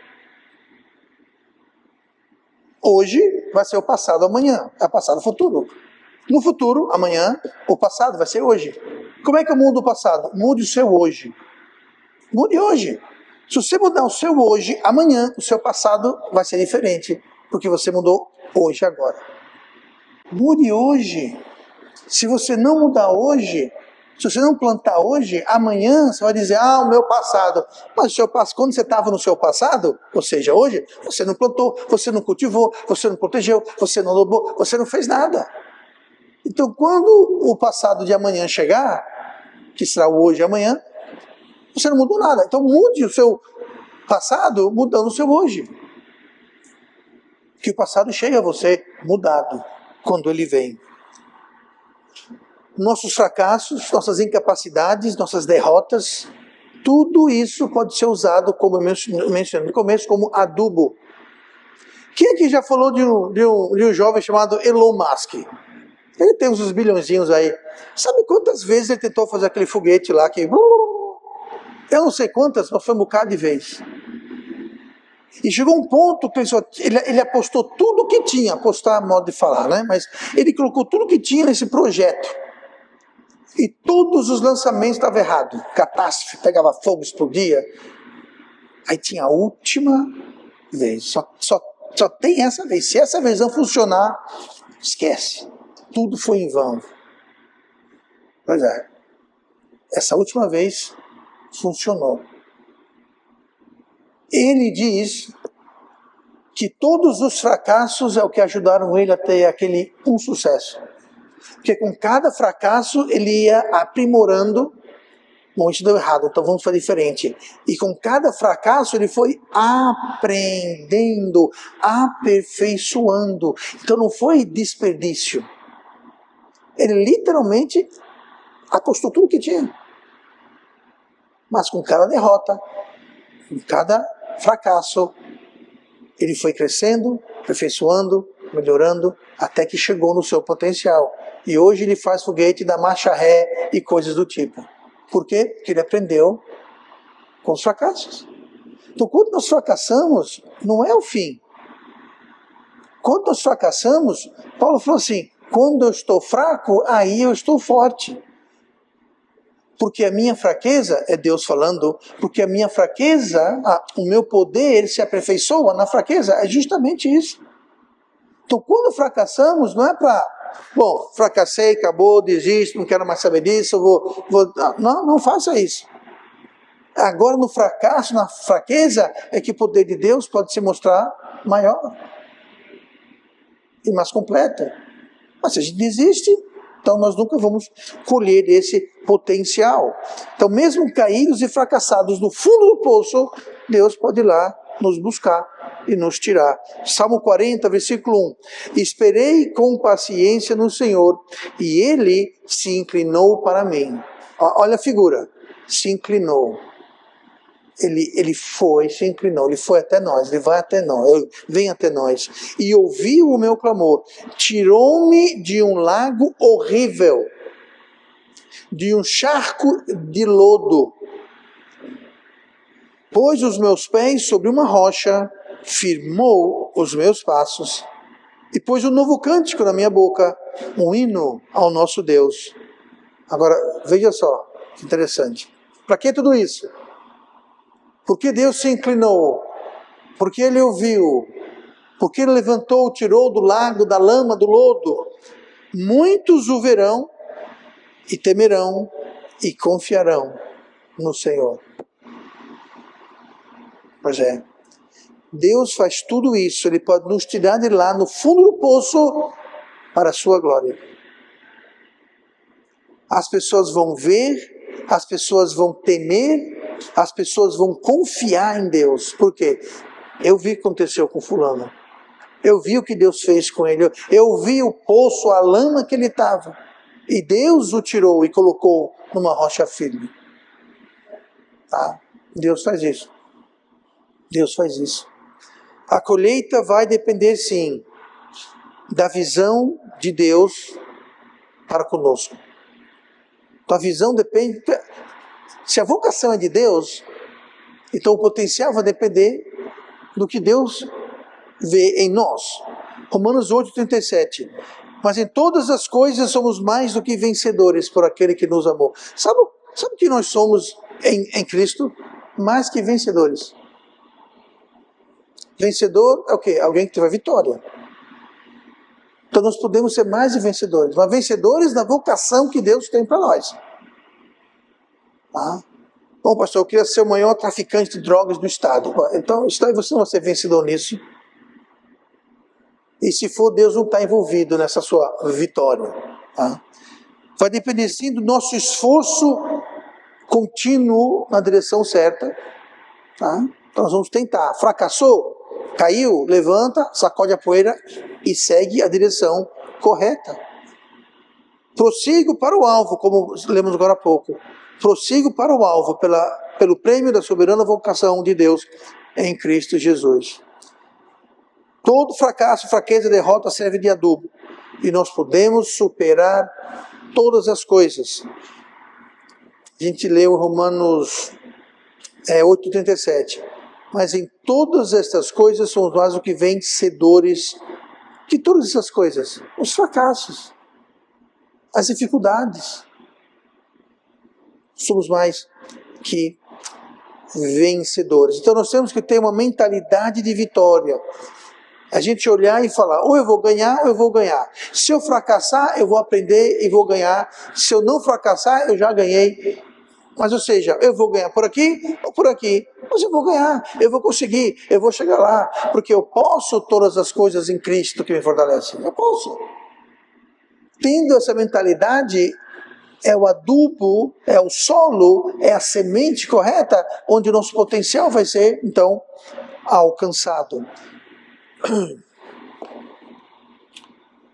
Hoje vai ser o passado amanhã, é o passado futuro. No futuro, amanhã, o passado vai ser hoje. Como é que eu mudo o passado? Mude o seu hoje. Mude hoje. Se você mudar o seu hoje, amanhã o seu passado vai ser diferente, porque você mudou hoje, agora. Mude hoje. Se você não mudar hoje, se você não plantar hoje, amanhã você vai dizer, o meu passado. Mas o seu passado, quando você estava no seu passado, ou seja, hoje, você não plantou, você não cultivou, você não protegeu, você não adubou, você não fez nada. Então, quando o passado de amanhã chegar, que será o hoje e amanhã, você não mudou nada. Então mude o seu passado mudando o seu hoje. Que o passado chega a você mudado quando ele vem. Nossos fracassos, nossas incapacidades, nossas derrotas, tudo isso pode ser usado, como eu mencionei no começo, como adubo. Quem aqui já falou de um jovem chamado Elon Musk? Ele tem uns bilhõezinhos aí. Sabe quantas vezes ele tentou fazer aquele foguete lá que... Eu não sei quantas, mas foi um bocado de vezes. E chegou um ponto que ele apostou tudo que tinha, apostar é modo de falar, né? Mas ele colocou tudo que tinha nesse projeto. E todos os lançamentos estavam errados. Catástrofe, pegava fogo, explodia. Aí tinha a última vez. Só tem essa vez. Se essa vez não funcionar, esquece. Tudo foi em vão. Pois é. Essa última vez funcionou. Ele diz que todos os fracassos é o que ajudaram ele a ter aquele sucesso. Porque com cada fracasso ele ia aprimorando. Bom, isso deu errado, então vamos fazer diferente. E com cada fracasso ele foi aprendendo, aperfeiçoando. Então não foi desperdício. Ele literalmente apostou tudo que tinha. Mas com cada derrota, com cada fracasso, ele foi crescendo, aperfeiçoando, melhorando, até que chegou no seu potencial. E hoje ele faz foguete da marcha ré e coisas do tipo. Por quê? Porque ele aprendeu com os fracassos. Então, quando nós fracassamos, não é o fim. Quando nós fracassamos, Paulo falou assim, quando eu estou fraco, aí eu estou forte. Porque a minha fraqueza, é Deus falando, porque a minha fraqueza, o meu poder se aperfeiçoa na fraqueza, é justamente isso. Então, quando fracassamos, não é para, bom, fracassei, acabou, desisto, não quero mais saber disso, não faça isso. Agora, no fracasso, na fraqueza, é que o poder de Deus pode se mostrar maior e mais completo. Mas se a gente desiste, então nós nunca vamos colher esse potencial. Então, mesmo caídos e fracassados no fundo do poço, Deus pode ir lá nos buscar e nos tirar. Salmo 40, versículo 1. Esperei com paciência no Senhor, e Ele se inclinou para mim. Olha a figura. Se inclinou. Ele se inclinou, ele foi até nós, ele vai até nós, vem até nós. E ouviu o meu clamor. Tirou-me de um lago horrível, de um charco de lodo. Pôs os meus pés sobre uma rocha, firmou os meus passos, e pôs um novo cântico na minha boca, um hino ao nosso Deus. Agora, veja só, que interessante. Para que tudo isso? Porque Deus se inclinou, porque Ele ouviu, porque Ele levantou, tirou do lago, da lama, do lodo. Muitos o verão e temerão e confiarão no Senhor. Pois é, Deus faz tudo isso, Ele pode nos tirar de lá no fundo do poço para a sua glória. As pessoas vão ver, as pessoas vão temer, as pessoas vão confiar em Deus. Por quê? Eu vi o que aconteceu com fulano. Eu vi o que Deus fez com ele. Eu vi o poço, a lama que ele estava. E Deus o tirou e colocou numa rocha firme. Tá? Deus faz isso. Deus faz isso. A colheita vai depender, sim, da visão de Deus para conosco. Então a visão depende... Se a vocação é de Deus, então o potencial vai depender do que Deus vê em nós. Romanos 8,37. Mas em todas as coisas somos mais do que vencedores por aquele que nos amou. Sabe o que nós somos em Cristo? Mais que vencedores. Vencedor é o quê? Alguém que teve a vitória. Então nós podemos ser mais de vencedores. Mas vencedores na vocação que Deus tem para nós. Tá? Bom, pastor, eu queria ser o maior traficante de drogas do estado. Então, você não vai ser vencedor nisso. E se for, Deus não está envolvido nessa sua vitória. Tá? Vai depender sim do nosso esforço contínuo na direção certa. Tá? Então nós vamos tentar. Fracassou? Caiu? Levanta, sacode a poeira e segue a direção correta. Prossigo para o alvo, como lemos agora há pouco. Prossigo para o alvo pelo prêmio da soberana vocação de Deus em Cristo Jesus. Todo fracasso, fraqueza e derrota serve de adubo. E nós podemos superar todas as coisas. A gente leu Romanos 8,37. Mas em todas estas coisas somos nós o que vencedores de todas essas coisas. Os fracassos, as dificuldades. Somos mais que vencedores. Então nós temos que ter uma mentalidade de vitória. A gente olhar e falar, ou eu vou ganhar, ou eu vou ganhar. Se eu fracassar, eu vou aprender e vou ganhar. Se eu não fracassar, eu já ganhei. Mas, ou seja, eu vou ganhar por aqui ou por aqui. Mas eu vou ganhar, eu vou conseguir, eu vou chegar lá. Porque eu posso todas as coisas em Cristo que me fortalecem. Eu posso. Tendo essa mentalidade, é o adubo, é o solo, é a semente correta, onde o nosso potencial vai ser, então, alcançado.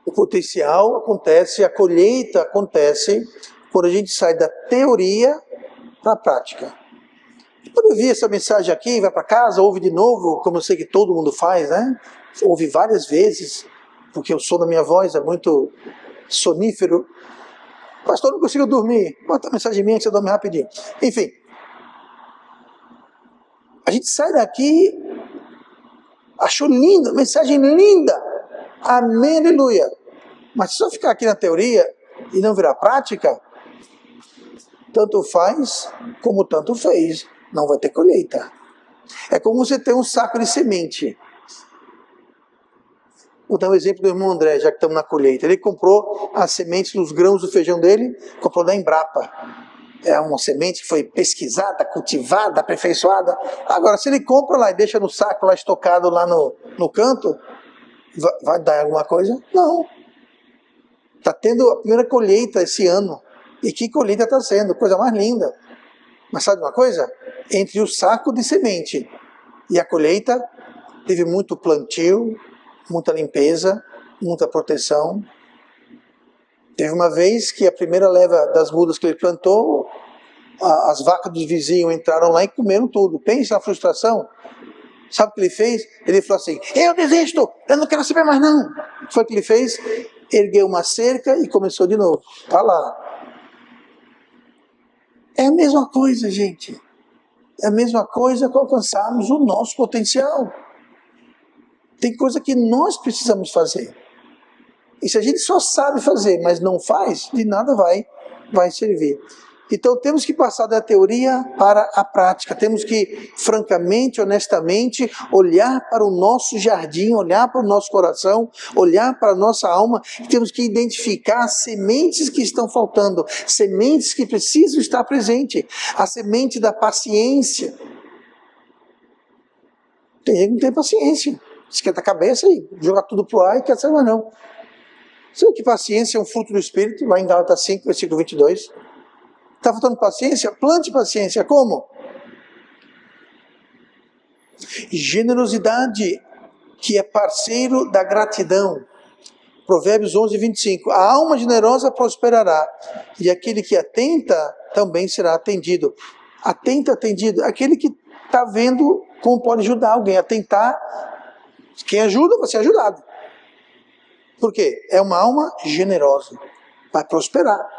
O potencial acontece, a colheita acontece quando a gente sai da teoria para a prática. Quando eu vi essa mensagem aqui, vai para casa, ouve de novo, como eu sei que todo mundo faz, né? Ouve várias vezes, porque o som da minha voz é muito sonífero. Pastor, não consigo dormir. Bota a mensagem minha que você dorme rapidinho. Enfim, a gente sai daqui, achou linda, mensagem linda. Amém, aleluia. Mas se só ficar aqui na teoria e não virar prática, tanto faz como tanto fez. Não vai ter colheita. É como você ter um saco de semente. Vou dar um exemplo do irmão André, já que estamos na colheita. Ele comprou as sementes dos grãos do feijão dele, comprou da Embrapa. É uma semente que foi pesquisada, cultivada, aperfeiçoada. Agora, se ele compra lá e deixa no saco lá estocado lá no canto, vai dar alguma coisa? Não. Está tendo a primeira colheita esse ano. E que colheita está sendo? Coisa mais linda. Mas sabe uma coisa? Entre o saco de semente e a colheita, teve muito plantio, muita limpeza, muita proteção. Teve uma vez que a primeira leva das mudas que ele plantou, as vacas dos vizinhos entraram lá e comeram tudo. Pensa na frustração. Sabe o que ele fez? Ele falou assim, eu desisto, eu não quero saber mais não. O que foi que ele fez? Ergueu uma cerca e começou de novo. Está lá. É a mesma coisa, gente. É a mesma coisa que alcançarmos o nosso potencial. Tem coisa que nós precisamos fazer. E se a gente só sabe fazer, mas não faz, de nada vai servir. Então temos que passar da teoria para a prática. Temos que, francamente, honestamente, olhar para o nosso jardim, olhar para o nosso coração, olhar para a nossa alma. E temos que identificar as sementes que estão faltando, sementes que precisam estar presentes. A semente da paciência. Tem gente que não tem paciência. Esquenta a cabeça e joga tudo pro ar e quer saber não. Sabe que paciência é um fruto do Espírito? Lá em Gálatas 5, versículo 22. Está faltando paciência? Plante paciência. Como? Generosidade, que é parceiro da gratidão. Provérbios 11, 25. A alma generosa prosperará, e aquele que atenta também será atendido. Atenta, atendido. Aquele que está vendo como pode ajudar alguém. Atentar, quem ajuda vai ser ajudado. Por quê? É uma alma generosa. Vai prosperar.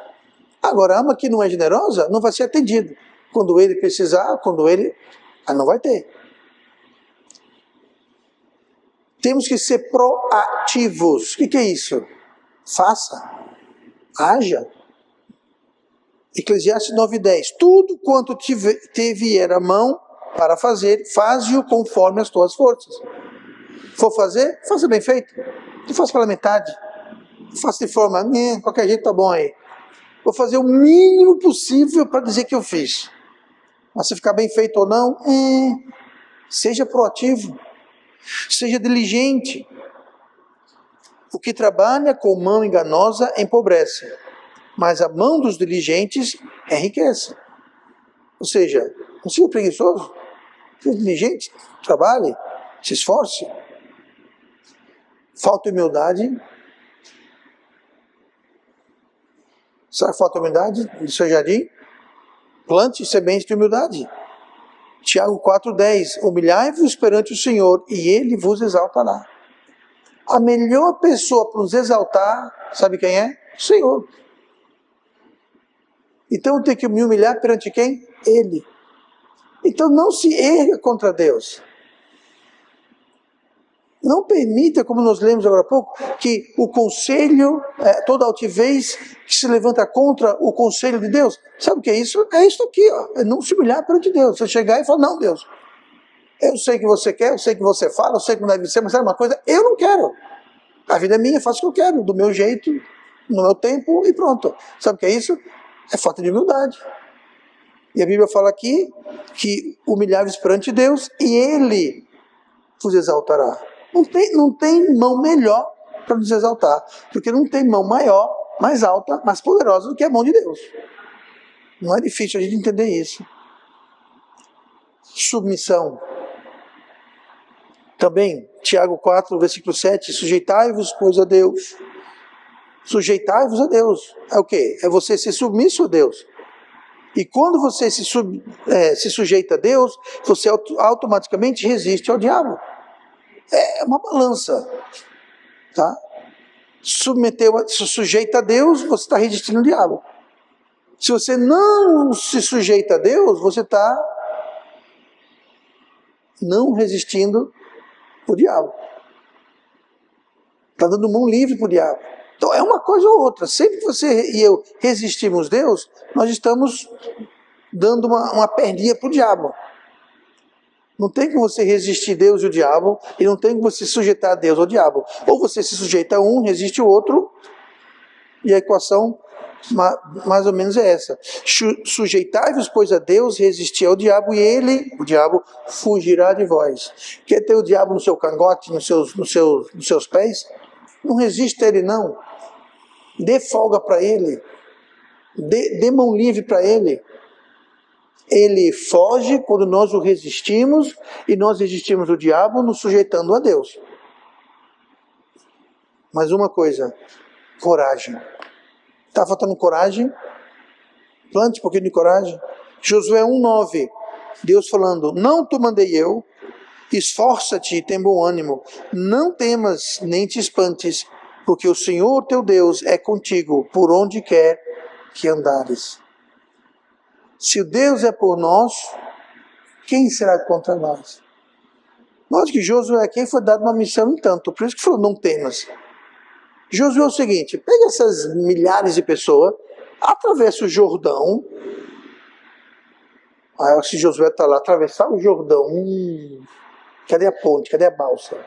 Agora, a alma que não é generosa não vai ser atendida. Quando ele precisar, não vai ter. Temos que ser proativos. O que é isso? Faça. Haja. Eclesiastes 9:10. Tudo quanto te vier a mão para fazer, faze-o conforme as tuas forças. For fazer, faça bem feito. Não faça pela metade. Faça de forma, qualquer jeito tá bom aí. Vou fazer o mínimo possível para dizer que eu fiz. Mas se ficar bem feito ou não, seja proativo. Seja diligente. O que trabalha com mão enganosa empobrece, mas a mão dos diligentes enriquece. Ou seja, não seja preguiçoso, seja diligente, trabalhe, se esforce. Falta humildade. Sabe que falta humildade no seu jardim? Plante sementes de humildade. Tiago 4,10. Humilhai-vos perante o Senhor e Ele vos exaltará. A melhor pessoa para nos exaltar, sabe quem é? O Senhor. Então tem que me humilhar perante quem? Ele. Então não se erga contra Deus. Não permita, como nós lemos agora há pouco, que o conselho, toda altivez que se levanta contra o conselho de Deus. Sabe o que é isso? É isso aqui, ó. É não se humilhar perante Deus. Você chegar e falar, não, Deus, eu sei que você quer, eu sei que você fala, eu sei que não deve ser, mas sabe uma coisa? Eu não quero. A vida é minha, eu faço o que eu quero, do meu jeito, no meu tempo e pronto. Sabe o que é isso? É falta de humildade. E a Bíblia fala aqui que humilhai-vos perante Deus e Ele vos exaltará. Não tem mão melhor para nos exaltar, porque não tem mão maior, mais alta, mais poderosa do que a mão de Deus. Não é difícil a gente entender isso. Submissão. Também, Tiago 4, versículo 7, sujeitai-vos, pois, a Deus. Sujeitai-vos a Deus. É o quê? É você ser submisso a Deus. E quando você se sujeita a Deus, você automaticamente resiste ao diabo. É uma balança. Tá? Se sujeita a Deus, você está resistindo ao diabo. Se você não se sujeita a Deus, você está não resistindo ao diabo. Está dando mão livre para o diabo. Então é uma coisa ou outra. Sempre que você e eu resistimos a Deus, nós estamos dando uma perninha para o diabo. Não tem que você resistir a Deus e o diabo, e não tem que você sujeitar a Deus ao diabo. Ou você se sujeita a um, resiste o outro, e a equação mais ou menos é essa. Sujeitai-vos, pois, a Deus, resistir ao diabo, e ele, o diabo, fugirá de vós. Quer ter o diabo no seu cangote, nos seus pés? Não resiste a ele, não. Dê folga para ele. Dê mão livre para ele. Ele foge quando nós o resistimos, e nós resistimos o diabo nos sujeitando a Deus. Mas uma coisa, coragem. Está faltando coragem? Plante um pouquinho de coragem. Josué 1,9, Deus falando, não te mandei eu, esforça-te e tem bom ânimo, não temas nem te espantes, porque o Senhor teu Deus é contigo por onde quer que andares. Se o Deus é por nós, quem será contra nós? Nós que Josué aqui foi dado uma missão em tanto, por isso que falou, não temas. Josué é o seguinte, pega essas milhares de pessoas, atravessa o Jordão, aí se Josué está lá, atravessar o Jordão, cadê a ponte, cadê a balsa?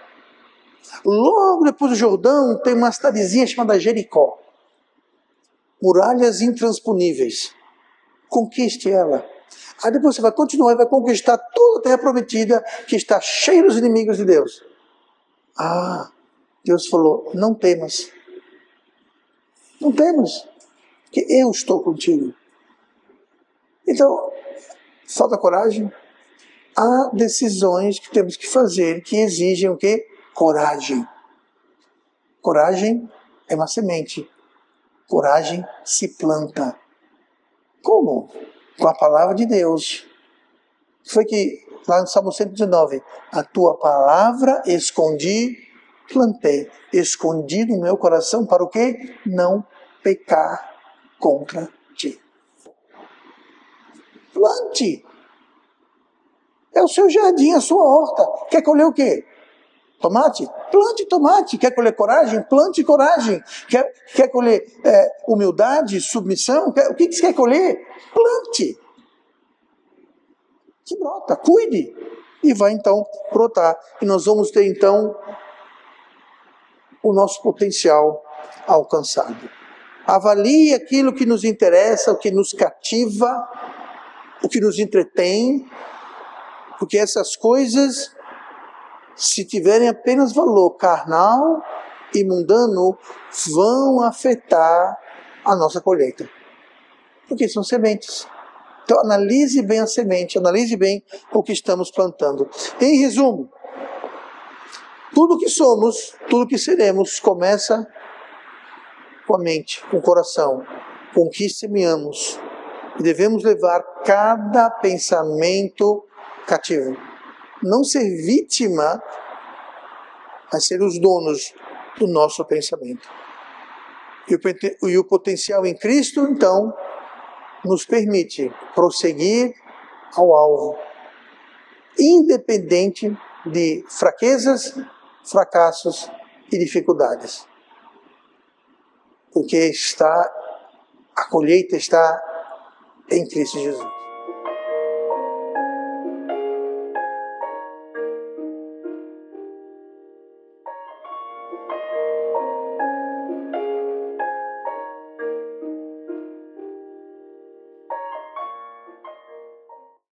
Logo depois do Jordão tem uma cidadezinha chamada Jericó, muralhas intransponíveis. Conquiste ela. Aí depois você vai continuar e vai conquistar toda a terra prometida que está cheia dos inimigos de Deus. Deus falou, não temas. Não temas, porque eu estou contigo. Então, falta coragem. Há decisões que temos que fazer que exigem o quê? Coragem. Coragem é uma semente. Coragem se planta. Como? Com a palavra de Deus. Foi que, lá no Salmo 119, a tua palavra escondi, plantei. Escondi no meu coração para o quê? Não pecar contra ti. Plante. É o seu jardim, a sua horta. Quer colher o quê? Tomate? Plante tomate. Quer colher coragem? Plante coragem. Quer colher humildade, submissão? O que você quer colher? Plante. Que brota, cuide. E vai então brotar. E nós vamos ter então o nosso potencial alcançado. Avalie aquilo que nos interessa, o que nos cativa, o que nos entretém, porque essas coisas, se tiverem apenas valor carnal e mundano, vão afetar a nossa colheita. Porque são sementes. Então analise bem a semente, analise bem o que estamos plantando. Em resumo, tudo que somos, tudo que seremos, começa com a mente, com o coração, com o que semeamos. E devemos levar cada pensamento cativo. Não ser vítima, mas ser os donos do nosso pensamento. E o potencial em Cristo, então, nos permite prosseguir ao alvo, independente de fraquezas, fracassos e dificuldades. Porque a colheita está em Cristo Jesus.